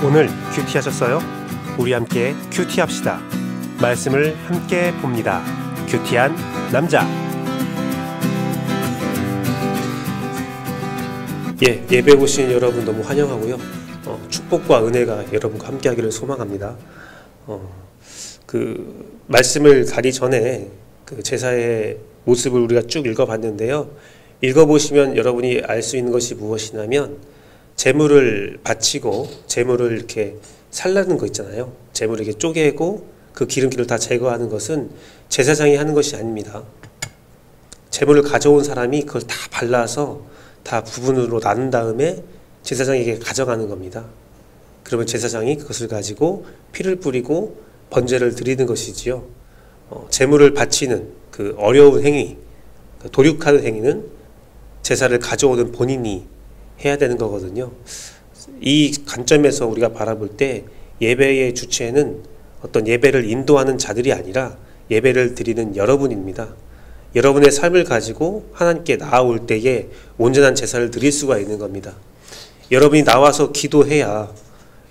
오늘 큐티하셨어요? 우리 함께 큐티합시다. 말씀을 함께 봅니다. 큐티한 남자. 예배 오신 여러분 너무 환영하고요. 축복과 은혜가 여러분과 함께하기를 소망합니다. 그 말씀을 가기 전에 그 제사의 모습을 우리가 쭉 읽어봤는데요. 읽어보시면 여러분이 알 수 있는 것이 무엇이냐면, 제물을 바치고 제물을 이렇게 살라는 거 있잖아요. 제물을 이렇게 쪼개고 그 기름기를 다 제거하는 것은 제사장이 하는 것이 아닙니다. 제물을 가져온 사람이 그걸 다 발라서 다 부분으로 나눈 다음에 제사장에게 가져가는 겁니다. 그러면 제사장이 그것을 가지고 피를 뿌리고 번제를 드리는 것이지요. 제물을 바치는 그 어려운 행위, 도륙하는 행위는 제사를 가져오는 본인이 해야 되는 거거든요. 이 관점에서 우리가 바라볼 때 예배의 주체는 어떤 예배를 인도하는 자들이 아니라 예배를 드리는 여러분입니다. 여러분의 삶을 가지고 하나님께 나아올 때에 온전한 제사를 드릴 수가 있는 겁니다. 여러분이 나와서 기도해야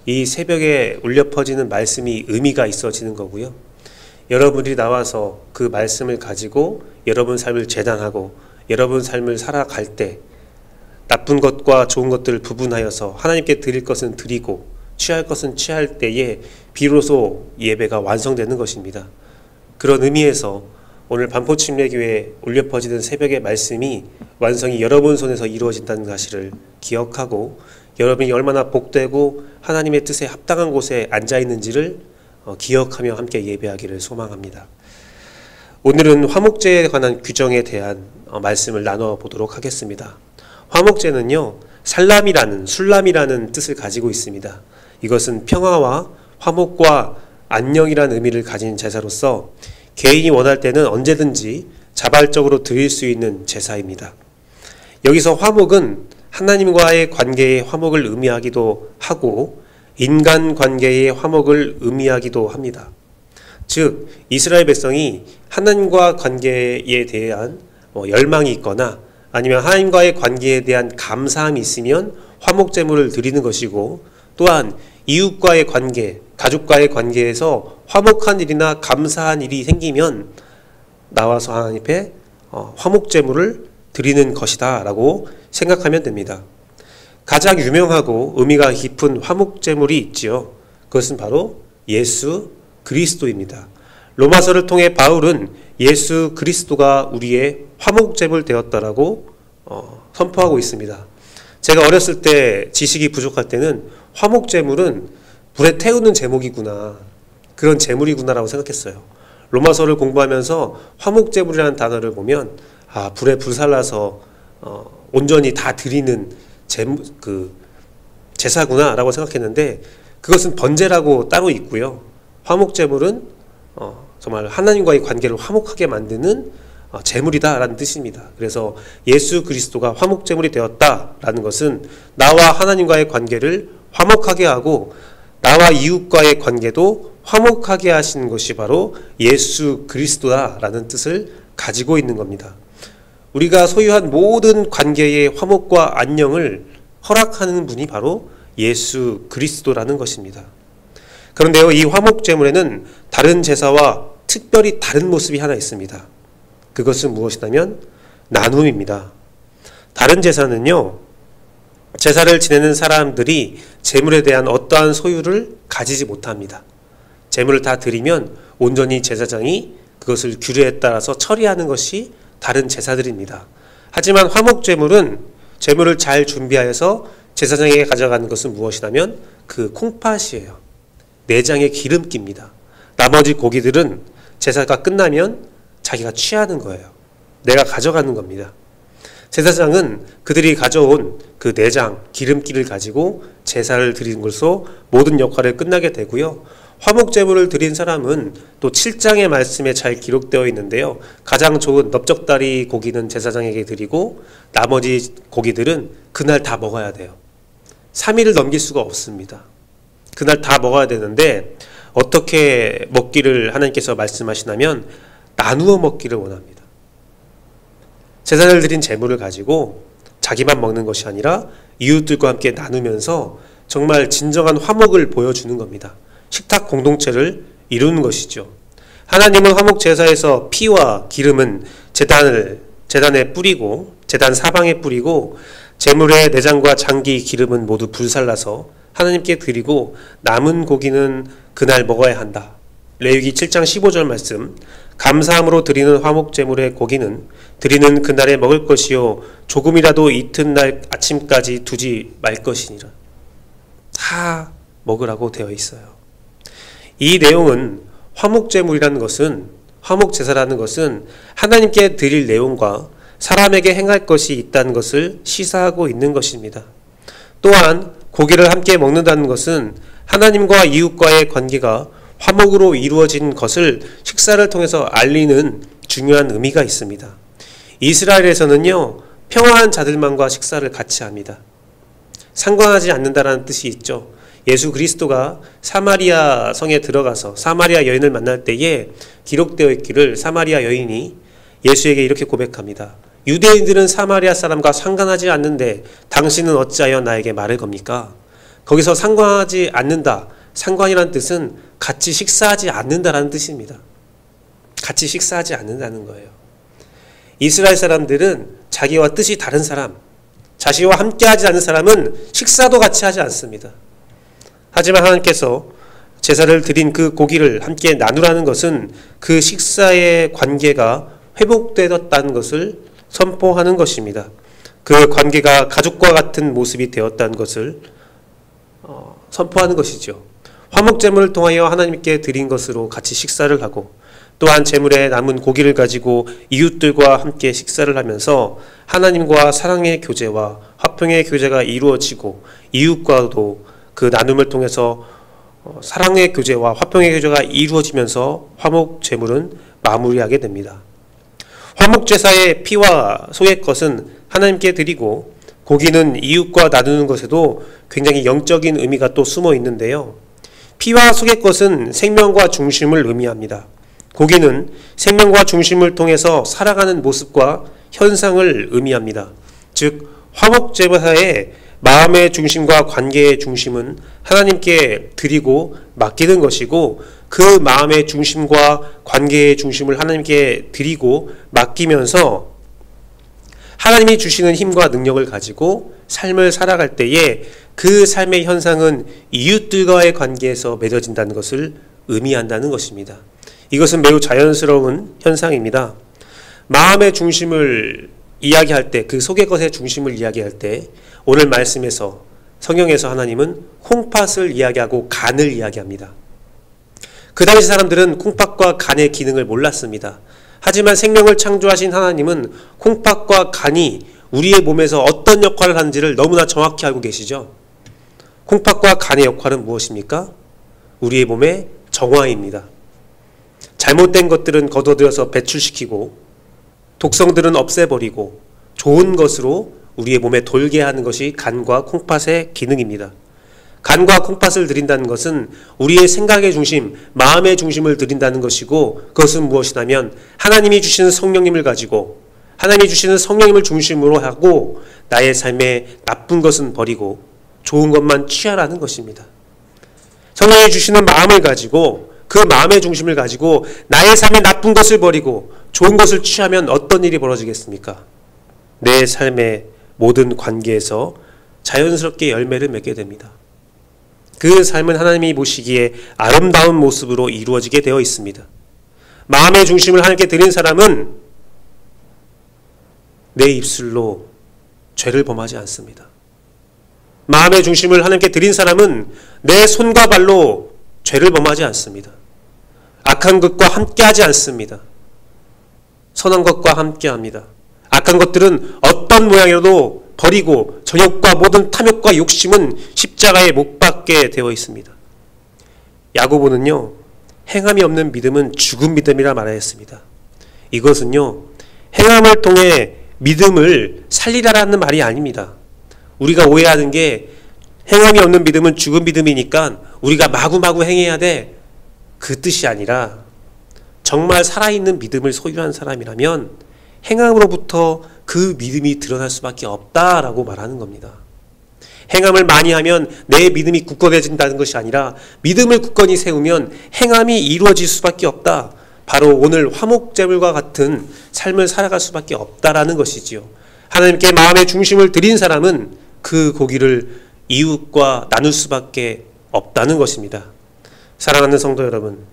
이 새벽에 울려 퍼지는 말씀이 의미가 있어지는 거고요. 여러분이 나와서 그 말씀을 가지고 여러분 삶을 재단하고 여러분 삶을 살아갈 때 나쁜 것과 좋은 것들을 구분하여서 하나님께 드릴 것은 드리고 취할 것은 취할 때에 비로소 예배가 완성되는 것입니다. 그런 의미에서 오늘 반포침례교회 울려 퍼지는 새벽의 말씀이 완성이 여러분 손에서 이루어진다는 사실을 기억하고, 여러분이 얼마나 복되고 하나님의 뜻에 합당한 곳에 앉아 있는지를 기억하며 함께 예배하기를 소망합니다. 오늘은 화목제에 관한 규정에 대한 말씀을 나눠보도록 하겠습니다. 화목제는요, 술람이라는 뜻을 가지고 있습니다. 이것은 평화와 화목과 안녕이라는 의미를 가진 제사로서 개인이 원할 때는 언제든지 자발적으로 드릴 수 있는 제사입니다. 여기서 화목은 하나님과의 관계의 화목을 의미하기도 하고 인간 관계의 화목을 의미하기도 합니다. 즉, 이스라엘 백성이 하나님과 관계에 대한 열망이 있거나 아니면 하나님과의 관계에 대한 감사함이 있으면 화목제물을 드리는 것이고, 또한 이웃과의 관계, 가족과의 관계에서 화목한 일이나 감사한 일이 생기면 나와서 하나님 앞에 화목제물을 드리는 것이다 라고 생각하면 됩니다. 가장 유명하고 의미가 깊은 화목제물이 있지요. 그것은 바로 예수 그리스도입니다. 로마서를 통해 바울은 예수 그리스도가 우리의 화목제물 되었다라고 선포하고 있습니다. 제가 어렸을 때 지식이 부족할 때는 화목제물은 불에 태우는 제목이구나, 그런 제물이구나라고 생각했어요. 로마서를 공부하면서 화목제물이라는 단어를 보면 불에 불살라서 온전히 다 드리는 제사구나라고 생각했는데, 그것은 번제라고 따로 있고요. 화목제물은 정말 하나님과의 관계를 화목하게 만드는 제물이다라는 뜻입니다. 그래서 예수 그리스도가 화목제물이 되었다라는 것은 나와 하나님과의 관계를 화목하게 하고 나와 이웃과의 관계도 화목하게 하시는 것이 바로 예수 그리스도다라는 뜻을 가지고 있는 겁니다. 우리가 소유한 모든 관계의 화목과 안녕을 허락하는 분이 바로 예수 그리스도라는 것입니다. 그런데요, 이 화목제물에는 다른 제사와 특별히 다른 모습이 하나 있습니다. 그것은 무엇이냐면 나눔입니다. 다른 제사는요, 제사를 지내는 사람들이 제물에 대한 어떠한 소유를 가지지 못합니다. 제물을 다 드리면 온전히 제사장이 그것을 규례에 따라서 처리하는 것이 다른 제사들입니다. 하지만 화목제물은 제물을 잘 준비하여서 제사장에게 가져가는 것은 무엇이냐면 그 콩팥이에요. 내장의 기름기입니다. 나머지 고기들은 제사가 끝나면 자기가 취하는 거예요. 내가 가져가는 겁니다. 제사장은 그들이 가져온 그 내장, 기름기를 가지고 제사를 드리는 것으로 모든 역할을 끝나게 되고요. 화목제물을 드린 사람은 또 7장의 말씀에 잘 기록되어 있는데요. 가장 좋은 넓적다리 고기는 제사장에게 드리고 나머지 고기들은 그날 다 먹어야 돼요. 3일을 넘길 수가 없습니다. 그날 다 먹어야 되는데 어떻게 먹기를 하나님께서 말씀하시냐면 나누어 먹기를 원합니다. 제사를 드린 제물을 가지고 자기만 먹는 것이 아니라 이웃들과 함께 나누면서 정말 진정한 화목을 보여주는 겁니다. 식탁 공동체를 이루는 것이죠. 하나님은 화목 제사에서 피와 기름은 제단에 뿌리고 제단 사방에 뿌리고 제물의 내장과 장기 기름은 모두 불살라서 하나님께 드리고 남은 고기는 그날 먹어야 한다. 레위기 7장 15절 말씀. 감사함으로 드리는 화목 제물의 고기는 드리는 그날에 먹을 것이요 조금이라도 이튿날 아침까지 두지 말 것이니라. 다 먹으라고 되어 있어요. 이 내용은 화목 제물이라는 것은, 화목 제사라는 것은 하나님께 드릴 내용과 사람에게 행할 것이 있다는 것을 시사하고 있는 것입니다. 또한 고기를 함께 먹는다는 것은 하나님과 이웃과의 관계가 화목으로 이루어진 것을 식사를 통해서 알리는 중요한 의미가 있습니다. 이스라엘에서는요, 평화한 자들만과 식사를 같이 합니다. 상관하지 않는다라는 뜻이 있죠. 예수 그리스도가 사마리아 성에 들어가서 사마리아 여인을 만날 때에 기록되어 있기를 사마리아 여인이 예수에게 이렇게 고백합니다. 유대인들은 사마리아 사람과 상관하지 않는데 당신은 어찌하여 나에게 말을 겁니까? 거기서 상관하지 않는다. 상관이라는 뜻은 같이 식사하지 않는다라는 뜻입니다. 같이 식사하지 않는다는 거예요. 이스라엘 사람들은 자기와 뜻이 다른 사람, 자신과 함께하지 않는 사람은 식사도 같이 하지 않습니다. 하지만 하나님께서 제사를 드린 그 고기를 함께 나누라는 것은 그 식사의 관계가 회복되었다는 것을 선포하는 것입니다. 그 관계가 가족과 같은 모습이 되었다는 것을 선포하는 것이죠. 화목제물을 통하여 하나님께 드린 것으로 같이 식사를 하고 또한 제물에 남은 고기를 가지고 이웃들과 함께 식사를 하면서 하나님과 사랑의 교제와 화평의 교제가 이루어지고 이웃과도 그 나눔을 통해서 사랑의 교제와 화평의 교제가 이루어지면서 화목제물은 마무리하게 됩니다. 화목제사의 피와 소의 것은 하나님께 드리고 고기는 이웃과 나누는 것에도 굉장히 영적인 의미가 또 숨어 있는데요. 피와 속의 것은 생명과 중심을 의미합니다. 고기는 생명과 중심을 통해서 살아가는 모습과 현상을 의미합니다. 즉 화목제사의 마음의 중심과 관계의 중심은 하나님께 드리고 맡기는 것이고 그 마음의 중심과 관계의 중심을 하나님께 드리고 맡기면서 하나님이 주시는 힘과 능력을 가지고 삶을 살아갈 때에 그 삶의 현상은 이웃들과의 관계에서 맺어진다는 것을 의미한다는 것입니다. 이것은 매우 자연스러운 현상입니다. 마음의 중심을 이야기할 때, 그 속의 것의 중심을 이야기할 때 오늘 말씀에서 성경에서 하나님은 콩팥을 이야기하고 간을 이야기합니다. 그 당시 사람들은 콩팥과 간의 기능을 몰랐습니다. 하지만 생명을 창조하신 하나님은 콩팥과 간이 우리의 몸에서 어떤 역할을 하는지를 너무나 정확히 알고 계시죠. 콩팥과 간의 역할은 무엇입니까? 우리의 몸의 정화입니다. 잘못된 것들은 걷어들여서 배출시키고 독성들은 없애버리고 좋은 것으로 우리의 몸에 돌게 하는 것이 간과 콩팥의 기능입니다. 간과 콩팥을 드린다는 것은 우리의 생각의 중심, 마음의 중심을 드린다는 것이고 그것은 무엇이냐면 하나님이 주시는 성령님을 가지고 하나님이 주시는 성령님을 중심으로 하고 나의 삶에 나쁜 것은 버리고 좋은 것만 취하라는 것입니다. 성령이 주시는 마음을 가지고 그 마음의 중심을 가지고 나의 삶에 나쁜 것을 버리고 좋은 것을 취하면 어떤 일이 벌어지겠습니까? 내 삶의 모든 관계에서 자연스럽게 열매를 맺게 됩니다. 그 삶은 하나님이 보시기에 아름다운 모습으로 이루어지게 되어 있습니다. 마음의 중심을 하나님께 드린 사람은 내 입술로 죄를 범하지 않습니다. 마음의 중심을 하나님께 드린 사람은 내 손과 발로 죄를 범하지 않습니다. 악한 것과 함께하지 않습니다. 선한 것과 함께합니다. 악한 것들은 어떤 모양이라도 버리고 정욕과 모든 탐욕과 욕심은 십자가에 못 박게 되어 있습니다. 야고보는요, 행함이 없는 믿음은 죽은 믿음이라 말하였습니다. 이것은요, 행함을 통해 믿음을 살리라라는 말이 아닙니다. 우리가 오해하는 게 행함이 없는 믿음은 죽은 믿음이니까 우리가 마구마구 행해야 돼, 그 뜻이 아니라 정말 살아있는 믿음을 소유한 사람이라면 행함으로부터 그 믿음이 드러날 수밖에 없다라고 말하는 겁니다. 행함을 많이 하면 내 믿음이 굳건해진다는 것이 아니라 믿음을 굳건히 세우면 행함이 이루어질 수밖에 없다. 바로 오늘 화목제물과 같은 삶을 살아갈 수밖에 없다라는 것이지요. 하나님께 마음의 중심을 드린 사람은 그 고기를 이웃과 나눌 수밖에 없다는 것입니다. 사랑하는 성도 여러분,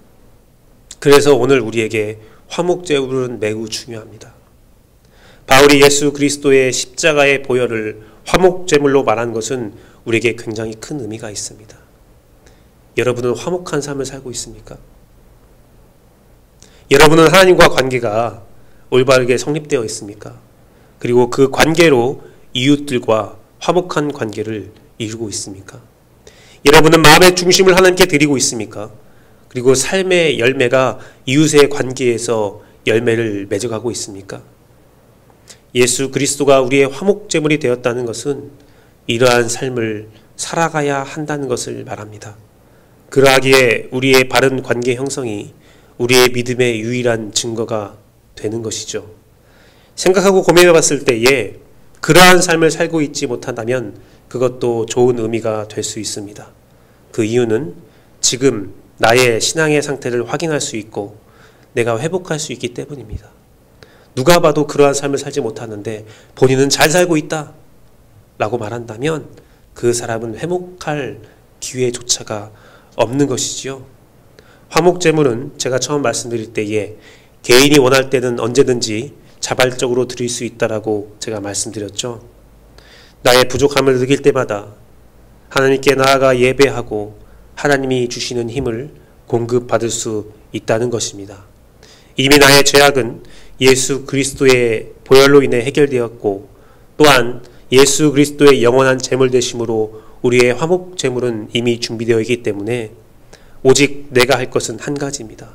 그래서 오늘 우리에게 화목제물은 매우 중요합니다. 바울이 예수 그리스도의 십자가의 보혈을 화목제물로 말한 것은 우리에게 굉장히 큰 의미가 있습니다. 여러분은 화목한 삶을 살고 있습니까? 여러분은 하나님과 관계가 올바르게 성립되어 있습니까? 그리고 그 관계로 이웃들과 화목한 관계를 이루고 있습니까? 여러분은 마음의 중심을 하나님께 드리고 있습니까? 그리고 삶의 열매가 이웃의 관계에서 열매를 맺어가고 있습니까? 예수 그리스도가 우리의 화목제물이 되었다는 것은 이러한 삶을 살아가야 한다는 것을 말합니다. 그러하기에 우리의 바른 관계 형성이 우리의 믿음의 유일한 증거가 되는 것이죠. 생각하고 고민해 봤을 때에 그러한 삶을 살고 있지 못한다면 그것도 좋은 의미가 될 수 있습니다. 그 이유는 지금 나의 신앙의 상태를 확인할 수 있고 내가 회복할 수 있기 때문입니다. 누가 봐도 그러한 삶을 살지 못하는데 본인은 잘 살고 있다 라고 말한다면 그 사람은 회복할 기회조차가 없는 것이지요. 화목제물은 제가 처음 말씀드릴 때에 개인이 원할 때는 언제든지 자발적으로 드릴 수 있다라고 제가 말씀드렸죠. 나의 부족함을 느낄 때마다 하나님께 나아가 예배하고 하나님이 주시는 힘을 공급받을 수 있다는 것입니다. 이미 나의 죄악은 예수 그리스도의 보혈로 인해 해결되었고 또한 예수 그리스도의 영원한 제물 되심으로 우리의 화목 제물은 이미 준비되어 있기 때문에 오직 내가 할 것은 한 가지입니다.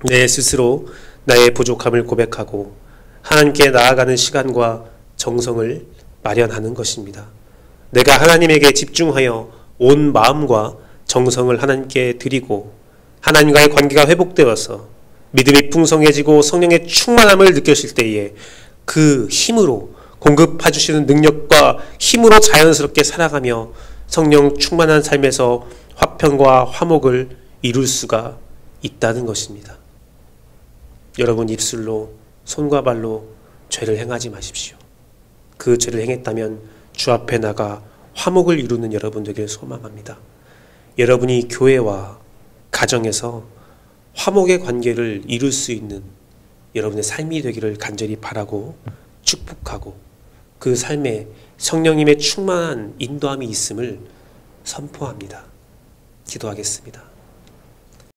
내 스스로 나의 부족함을 고백하고 하나님께 나아가는 시간과 정성을 마련하는 것입니다. 내가 하나님에게 집중하여 온 마음과 정성을 하나님께 드리고 하나님과의 관계가 회복되어서 믿음이 풍성해지고 성령의 충만함을 느꼈을 때에 그 힘으로 공급해 주시는 능력과 힘으로 자연스럽게 살아가며 성령 충만한 삶에서 화평과 화목을 이룰 수가 있다는 것입니다. 여러분 입술로 손과 발로 죄를 행하지 마십시오. 그 죄를 행했다면 주 앞에 나가 화목을 이루는 여러분 되기를 소망합니다. 여러분이 교회와 가정에서 화목의 관계를 이룰 수 있는 여러분의 삶이 되기를 간절히 바라고 축복하고 그 삶에 성령님의 충만한 인도함이 있음을 선포합니다. 기도하겠습니다.